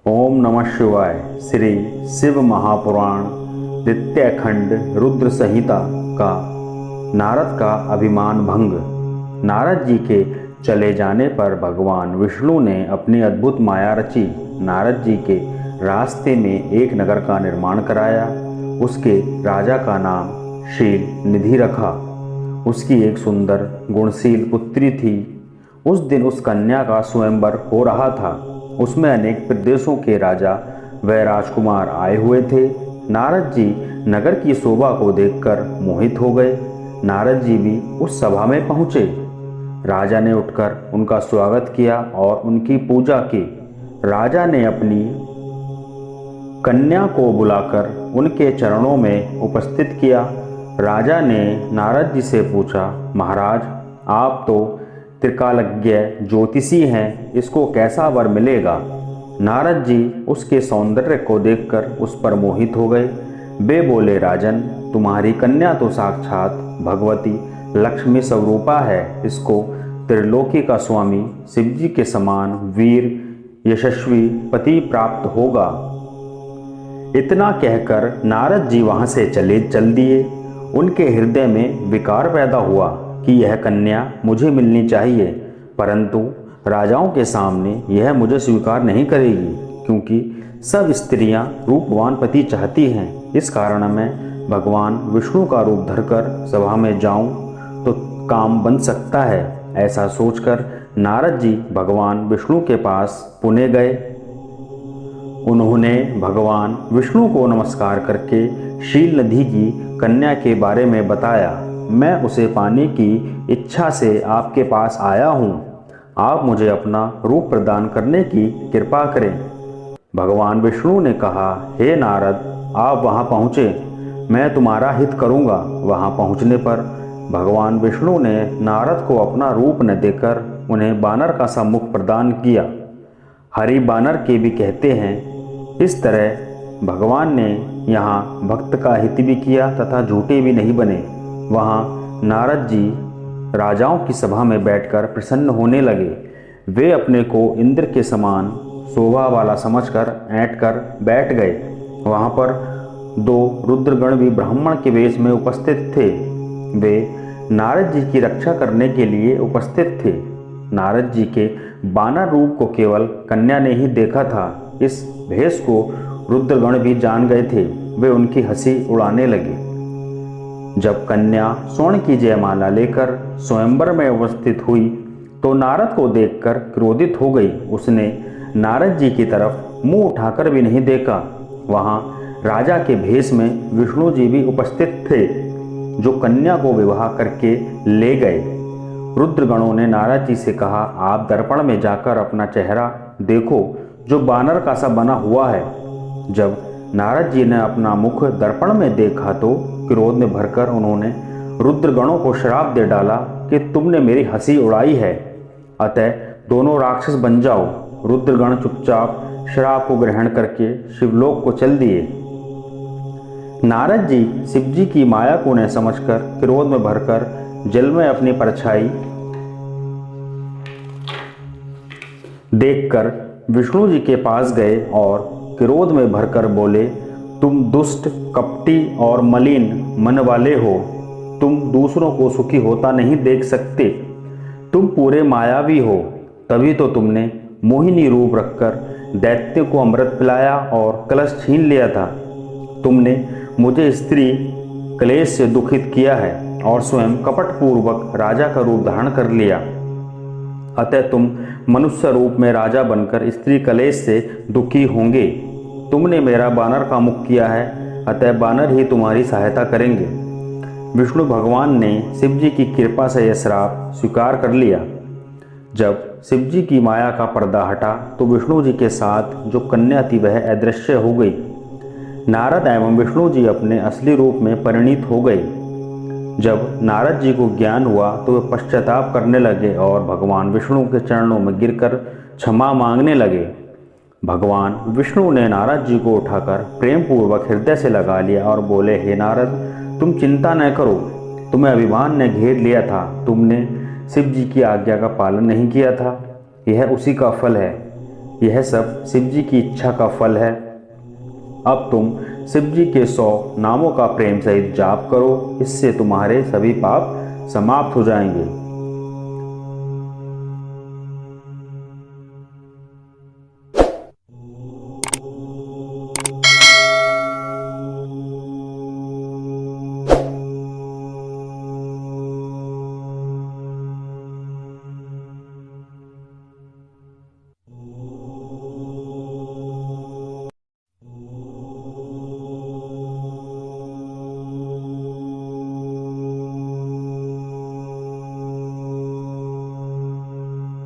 ओम नमः शिवाय। श्री शिव महापुराण द्वितीय खंड रुद्र संहिता का नारद का अभिमान भंग। नारद जी के चले जाने पर भगवान विष्णु ने अपनी अद्भुत माया रची। नारद जी के रास्ते में एक नगर का निर्माण कराया। उसके राजा का नाम शील निधि रखा। उसकी एक सुंदर गुणशील पुत्री थी। उस दिन उस कन्या का स्वयंवर हो रहा था। उसमें अनेक प्रदेशों के राजा व राजकुमार आए हुए थे। नारद जी नगर की शोभा को देखकर मोहित हो गए। नारद जी भी उस सभा में पहुँचे। राजा ने उठकर उनका स्वागत किया और उनकी पूजा की। राजा ने अपनी कन्या को बुलाकर उनके चरणों में उपस्थित किया। राजा ने नारद जी से पूछा, महाराज, आप तो त्रिकालज्ञ ज्योतिषी हैं, इसको कैसा वर मिलेगा? नारद जी उसके सौंदर्य को देखकर उस पर मोहित हो गए। वे बोले, राजन, तुम्हारी कन्या तो साक्षात भगवती लक्ष्मी स्वरूपा है। इसको त्रिलोकी का स्वामी शिव जी के समान वीर यशस्वी पति प्राप्त होगा। इतना कहकर नारद जी वहां से चल दिए। उनके हृदय में विकार पैदा हुआ कि यह कन्या मुझे मिलनी चाहिए, परंतु राजाओं के सामने यह मुझे स्वीकार नहीं करेगी, क्योंकि सब स्त्रियां रूपवान पति चाहती हैं। इस कारण मैं भगवान विष्णु का रूप धरकर सभा में जाऊं तो काम बन सकता है। ऐसा सोचकर नारद जी भगवान विष्णु के पास पुणे गए। उन्होंने भगवान विष्णु को नमस्कार करके शील नदी की कन्या के बारे में बताया। मैं उसे पाने की इच्छा से आपके पास आया हूँ। आप मुझे अपना रूप प्रदान करने की कृपा करें। भगवान विष्णु ने कहा, हे नारद, आप वहाँ पहुँचे, मैं तुम्हारा हित करूँगा। वहाँ पहुँचने पर भगवान विष्णु ने नारद को अपना रूप न देकर उन्हें बानर का सा मुख प्रदान किया। हरि बानर के भी कहते हैं। इस तरह भगवान ने यहाँ भक्त का हित भी किया तथा झूठे भी नहीं बने। वहाँ नारद जी राजाओं की सभा में बैठकर प्रसन्न होने लगे। वे अपने को इंद्र के समान शोभा वाला समझकर ऐंठ कर बैठ गए। वहाँ पर दो रुद्रगण भी ब्राह्मण के वेश में उपस्थित थे। वे नारद जी की रक्षा करने के लिए उपस्थित थे। नारद जी के बानर रूप को केवल कन्या ने ही देखा था। इस भेष को रुद्रगण भी जान गए थे। वे उनकी हंसी उड़ाने लगे। जब कन्या स्वर्ण की जयमाला लेकर स्वयंवर में उपस्थित हुई तो नारद को देखकर क्रोधित हो गई। उसने नारद जी की तरफ मुंह उठाकर भी नहीं देखा। वहां राजा के भेष में विष्णु जी भी उपस्थित थे, जो कन्या को विवाह करके ले गए। रुद्रगणों ने नारद जी से कहा, आप दर्पण में जाकर अपना चेहरा देखो, जो बानर का सा बना हुआ है। जब नारद जी ने अपना मुख दर्पण में देखा तो क्रोध में भरकर उन्होंने रुद्रगणों को श्राप दे डाला कि तुमने मेरी हंसी उड़ाई है, अतः दोनों राक्षस बन जाओ। रुद्रगण चुपचाप श्राप को ग्रहण करके शिवलोक को चल दिए। नारद जी शिव जी की माया को न समझकर क्रोध में भरकर जल में अपनी परछाई देखकर विष्णु जी के पास गए और क्रोध में भरकर बोले, तुम दुष्ट, कपटी और मलिन मन वाले हो। तुम दूसरों को सुखी होता नहीं देख सकते। तुम पूरे मायावी हो। तभी तो तुमने मोहिनी रूप रखकर दैत्य को अमृत पिलाया और कलश छीन लिया था। तुमने मुझे स्त्री क्लेश से दुखित किया है और स्वयं कपटपूर्वक राजा का रूप धारण कर लिया। अतः तुम मनुष्य रूप में राजा बनकर स्त्री कलेश से दुखी होंगे। तुमने मेरा बानर का मुख किया है, अतः बानर ही तुम्हारी सहायता करेंगे। विष्णु भगवान ने शिव जी की कृपा से यह श्राप स्वीकार कर लिया। जब शिव जी की माया का पर्दा हटा तो विष्णु जी के साथ जो कन्या थी वह अदृश्य हो गई। नारद एवं विष्णु जी अपने असली रूप में परिणित हो गए। जब नारद जी को ज्ञान हुआ तो वे पश्चाताप करने लगे और भगवान विष्णु के चरणों में गिरकर क्षमा मांगने लगे। भगवान विष्णु ने नारद जी को उठाकर प्रेम पूर्वक हृदय से लगा लिया और बोले, हे नारद, तुम चिंता न करो। तुम्हें अभिमान ने घेर लिया था। तुमने शिव जी की आज्ञा का पालन नहीं किया था। यह उसी का फल है। यह सब शिव जी की इच्छा का फल है। अब तुम शिव जी के 100 नामों का प्रेम सहित जाप करो, इससे तुम्हारे सभी पाप समाप्त हो जाएंगे।